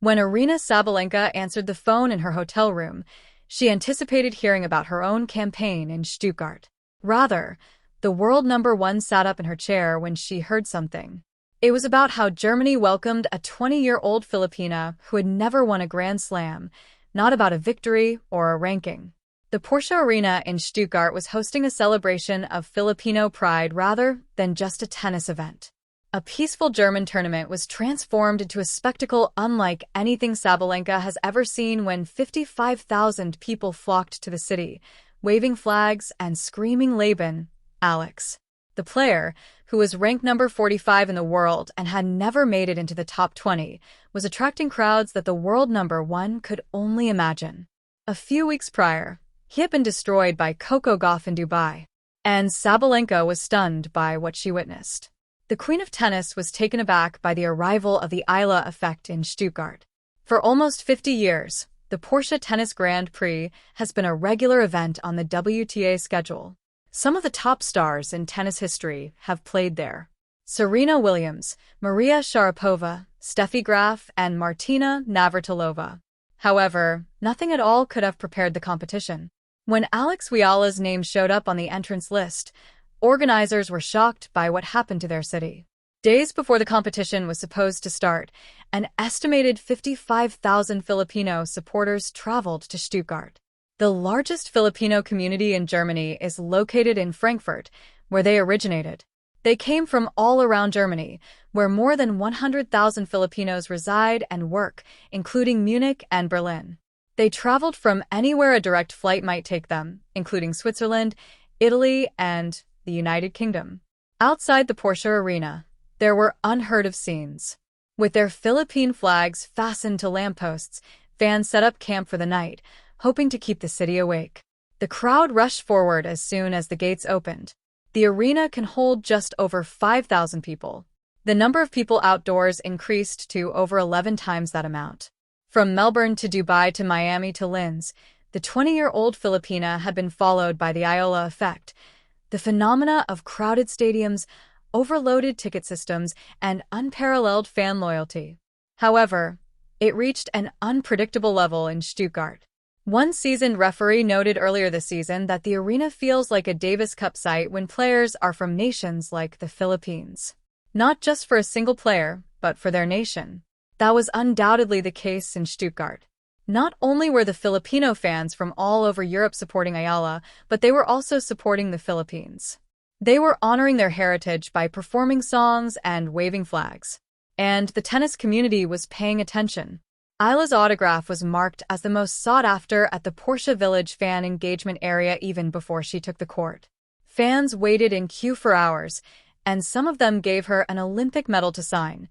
When Aryna Sabalenka answered the phone in her hotel room, she anticipated hearing about her own campaign in Stuttgart. Rather, the world number one sat up in her chair when she heard something. It was about how Germany welcomed a 20-year-old Filipina who had never won a Grand Slam, not about a victory or a ranking. The Porsche Arena in Stuttgart was hosting a celebration of Filipino pride rather than just a tennis event. A peaceful German tournament was transformed into a spectacle unlike anything Sabalenka has ever seen when 55,000 people flocked to the city, waving flags and screaming Laban, Alex. The player, who was ranked number 45 in the world and had never made it into the top 20, was attracting crowds that the world number one could only imagine. A few weeks prior, he had been destroyed by Coco Gauff in Dubai, and Sabalenka was stunned by what she witnessed. The Queen of Tennis was taken aback by the arrival of the Eala effect in Stuttgart. For almost 50 years, the Porsche Tennis Grand Prix has been a regular event on the WTA schedule. Some of the top stars in tennis history have played there. Serena Williams, Maria Sharapova, Steffi Graf, and Martina Navratilova. However, nothing at all could have prepared the competition. When Alex Eala's name showed up on the entrance list, organizers were shocked by what happened to their city. Days before the competition was supposed to start, an estimated 55,000 Filipino supporters traveled to Stuttgart. The largest Filipino community in Germany is located in Frankfurt, where they originated. They came from all around Germany, where more than 100,000 Filipinos reside and work, including Munich and Berlin. They traveled from anywhere a direct flight might take them, including Switzerland, Italy, and the United Kingdom. Outside the Porsche Arena, there were unheard-of scenes. With their Philippine flags fastened to lampposts, fans set up camp for the night, hoping to keep the city awake. The crowd rushed forward as soon as the gates opened. The arena can hold just over 5,000 people. The number of people outdoors increased to over 11 times that amount. From Melbourne to Dubai to Miami to Linz, the 20-year-old Filipina had been followed by the Eala effect, the phenomena of crowded stadiums, overloaded ticket systems, and unparalleled fan loyalty. However, it reached an unpredictable level in Stuttgart. One seasoned referee noted earlier this season that the arena feels like a Davis Cup site when players are from nations like the Philippines. Not just for a single player, but for their nation. That was undoubtedly the case in Stuttgart. Not only were the Filipino fans from all over Europe supporting Eala, but they were also supporting the Philippines. They were honoring their heritage by performing songs and waving flags. And the tennis community was paying attention. Eala's autograph was marked as the most sought after at the Porsche Village fan engagement area even before she took the court. Fans waited in queue for hours, and some of them gave her an Olympic medal to sign.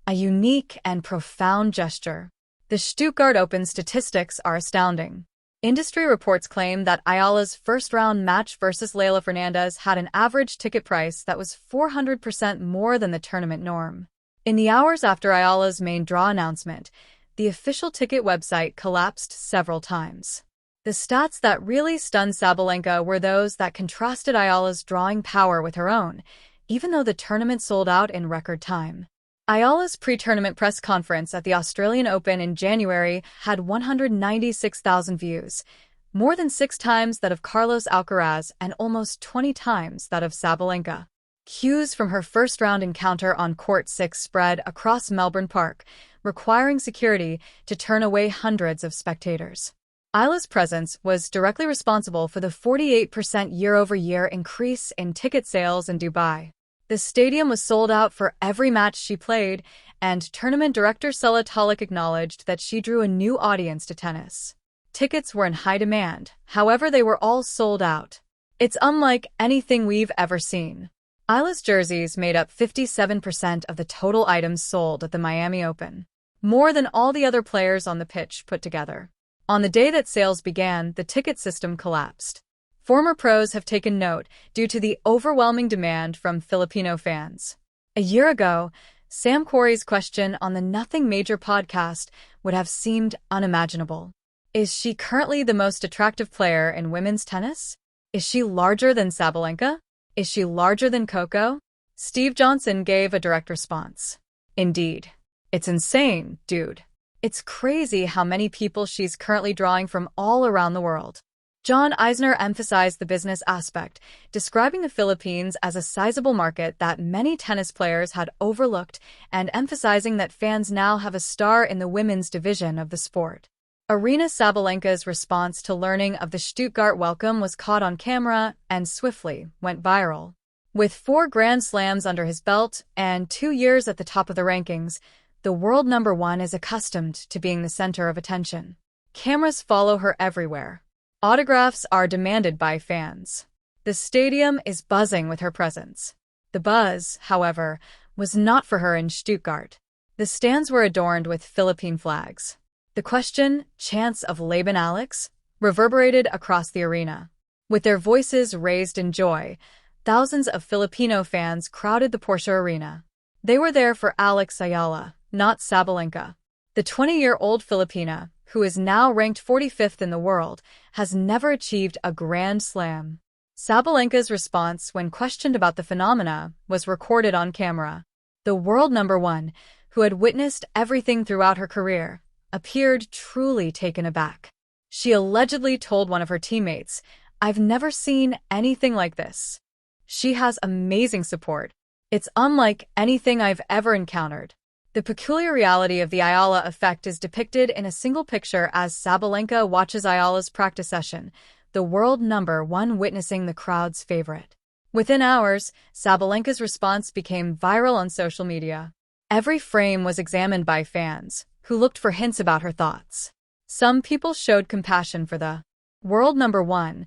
A unique and profound gesture. The Stuttgart Open statistics are astounding. Industry reports claim that Eala's first-round match versus Leylah Fernandez had an average ticket price that was 400% more than the tournament norm. In the hours after Eala's main draw announcement, the official ticket website collapsed several times. The stats that really stunned Sabalenka were those that contrasted Eala's drawing power with her own, even though the tournament sold out in record time. Eala's pre-tournament press conference at the Australian Open in January had 196,000 views, more than 6 times that of Carlos Alcaraz and almost 20 times that of Sabalenka. Cues from her first-round encounter on Court 6 spread across Melbourne Park, requiring security to turn away hundreds of spectators. Eala's presence was directly responsible for the 48% year-over-year increase in ticket sales in Dubai. The stadium was sold out for every match she played, and tournament director Sela Talik acknowledged that she drew a new audience to tennis. Tickets were in high demand, however they were all sold out. It's unlike anything we've ever seen. Eala's jerseys made up 57% of the total items sold at the Miami Open, more than all the other players on the pitch put together. On the day that sales began, the ticket system collapsed. Former pros have taken note due to the overwhelming demand from Filipino fans. A year ago, Sam Quarry's question on the Nothing Major podcast would have seemed unimaginable. Is she currently the most attractive player in women's tennis? Is she larger than Sabalenka? Is she larger than Coco? Steve Johnson gave a direct response. Indeed. It's insane, dude. It's crazy how many people she's currently drawing from all around the world. John Eisner emphasized the business aspect, describing the Philippines as a sizable market that many tennis players had overlooked and emphasizing that fans now have a star in the women's division of the sport. Aryna Sabalenka's response to learning of the Stuttgart welcome was caught on camera and swiftly went viral. With 4 Grand Slams under his belt and 2 years at the top of the rankings, the world number 1 is accustomed to being the center of attention. Cameras follow her everywhere. Autographs are demanded by fans. The stadium is buzzing with her presence. The buzz, however, was not for her in Stuttgart. The stands were adorned with Philippine flags. The question, "Chance of Laban Alex?" reverberated across the arena. With their voices raised in joy, thousands of Filipino fans crowded the Porsche Arena. They were there for Alex Eala, not Sabalenka. The 20-year-old Filipina, who is now ranked 45th in the world, has never achieved a Grand Slam. Sabalenka's response when questioned about the phenomena was recorded on camera. The world number 1, who had witnessed everything throughout her career, appeared truly taken aback. She allegedly told one of her teammates, "I've never seen anything like this. She has amazing support. It's unlike anything I've ever encountered." The peculiar reality of the Eala effect is depicted in a single picture as Sabalenka watches Ayala's practice session, the world number 1 witnessing the crowd's favorite. Within hours, Sabalenka's response became viral on social media. Every frame was examined by fans, who looked for hints about her thoughts. Some people showed compassion for the world number 1,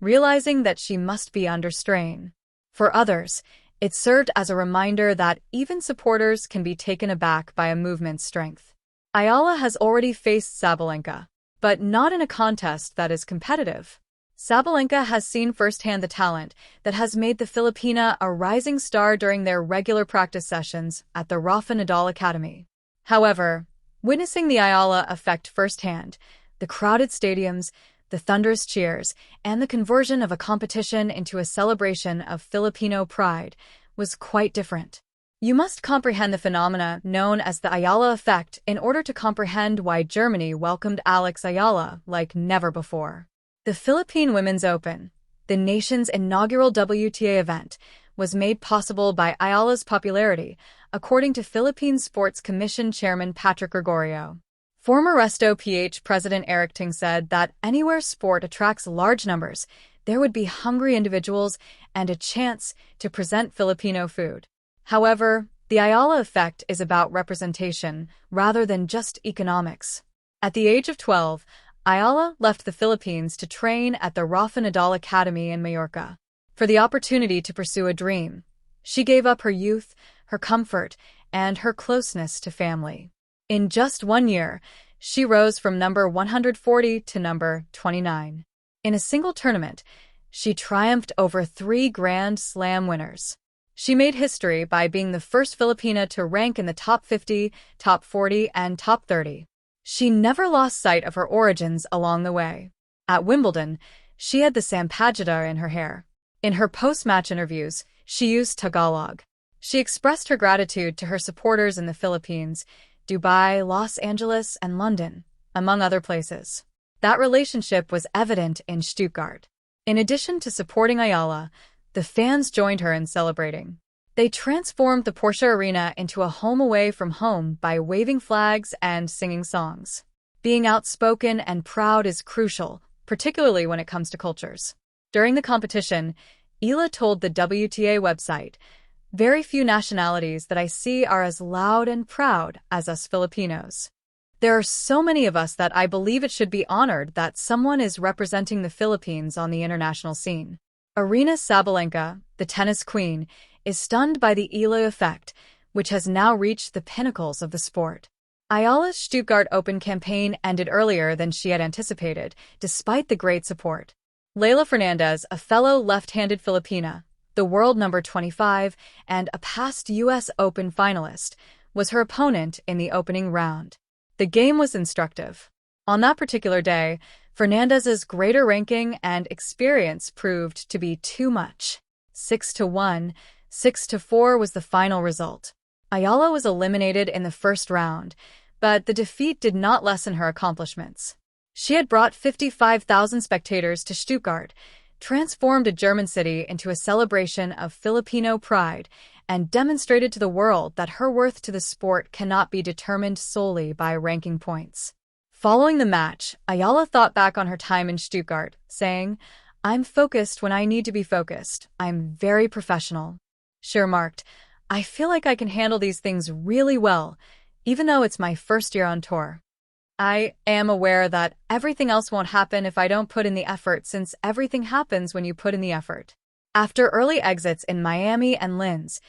realizing that she must be under strain. For others, it served as a reminder that even supporters can be taken aback by a movement's strength. Eala has already faced Sabalenka, but not in a contest that is competitive. Sabalenka has seen firsthand the talent that has made the Filipina a rising star during their regular practice sessions at the Rafa Nadal Academy. However, witnessing the Eala effect firsthand, the crowded stadiums, the thunderous cheers, and the conversion of a competition into a celebration of Filipino pride was quite different. You must comprehend the phenomena known as the Eala effect in order to comprehend why Germany welcomed Alex Eala like never before. The Philippine Women's Open, the nation's inaugural WTA event, was made possible by Ayala's popularity, according to Philippine Sports Commission Chairman Patrick Gregorio. Former Resto PH President Eric Ting said that anywhere sport attracts large numbers, there would be hungry individuals and a chance to present Filipino food. However, the Eala effect is about representation rather than just economics. At the age of 12, Eala left the Philippines to train at the Rafa Nadal Academy in Majorca. For the opportunity to pursue a dream, she gave up her youth, her comfort, and her closeness to family. In just 1 year, she rose from number 140 to number 29. In a single tournament, she triumphed over 3 Grand Slam winners. She made history by being the first Filipina to rank in the top 50, top 40, and top 30. She never lost sight of her origins along the way. At Wimbledon, she had the sampaguita in her hair. In her post-match interviews, she used Tagalog. She expressed her gratitude to her supporters in the Philippines, Dubai, Los Angeles, and London, among other places. That relationship was evident in Stuttgart. In addition to supporting Eala, the fans joined her in celebrating. They transformed the Porsche Arena into a home away from home by waving flags and singing songs. Being outspoken and proud is crucial, particularly when it comes to cultures. During the competition, Eala told the WTA website, "Very few nationalities that I see are as loud and proud as us Filipinos. There are so many of us that I believe it should be honored that someone is representing the Philippines on the international scene." Aryna Sabalenka, the tennis queen, is stunned by the Eala effect, which has now reached the pinnacles of the sport. Ayala's Stuttgart Open campaign ended earlier than she had anticipated, despite the great support. Leylah Fernandez, a fellow left-handed Filipina, the world number 25 and a past U.S. Open finalist, was her opponent in the opening round. The game was instructive. On that particular day, Fernandez's greater ranking and experience proved to be too much. 6-1, 6-4 was the final result. Eala was eliminated in the first round, But the defeat did not lessen her accomplishments. She had brought 55,000 spectators to Stuttgart, transformed a German city into a celebration of Filipino pride, and demonstrated to the world that her worth to the sport cannot be determined solely by ranking points. Following the match, Eala thought back on her time in Stuttgart, saying, "I'm focused when I need to be focused. I'm very professional." She remarked, "I feel like I can handle these things really well, even though it's my first year on tour. I am aware that everything else won't happen if I don't put in the effort, since everything happens when you put in the effort." After early exits in Miami and Linz,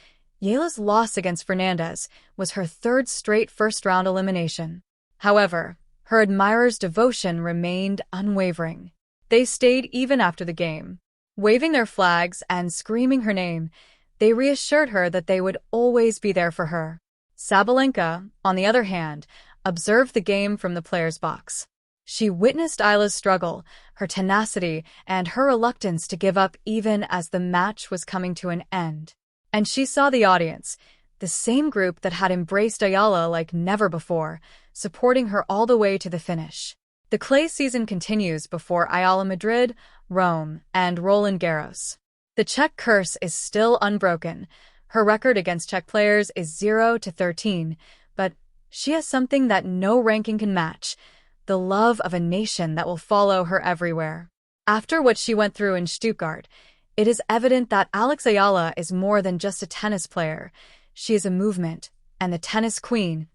Eala's loss against Fernandez was her third straight first-round elimination. However, her admirers' devotion remained unwavering. They stayed even after the game. Waving their flags and screaming her name, they reassured her that they would always be there for her. Sabalenka, on the other hand, observed the game from the player's box. She witnessed Eala's struggle, her tenacity, and her reluctance to give up even as the match was coming to an end. And she saw the audience, the same group that had embraced Eala like never before, supporting her all the way to the finish. The clay season continues before Eala Madrid, Rome, and Roland Garros. The Czech curse is still unbroken. Her record against Czech players is 0-13, but she has something that no ranking can match: the love of a nation that will follow her everywhere. After what she went through in Stuttgart, it is evident that Alex Eala is more than just a tennis player. She is a movement, and the tennis queen,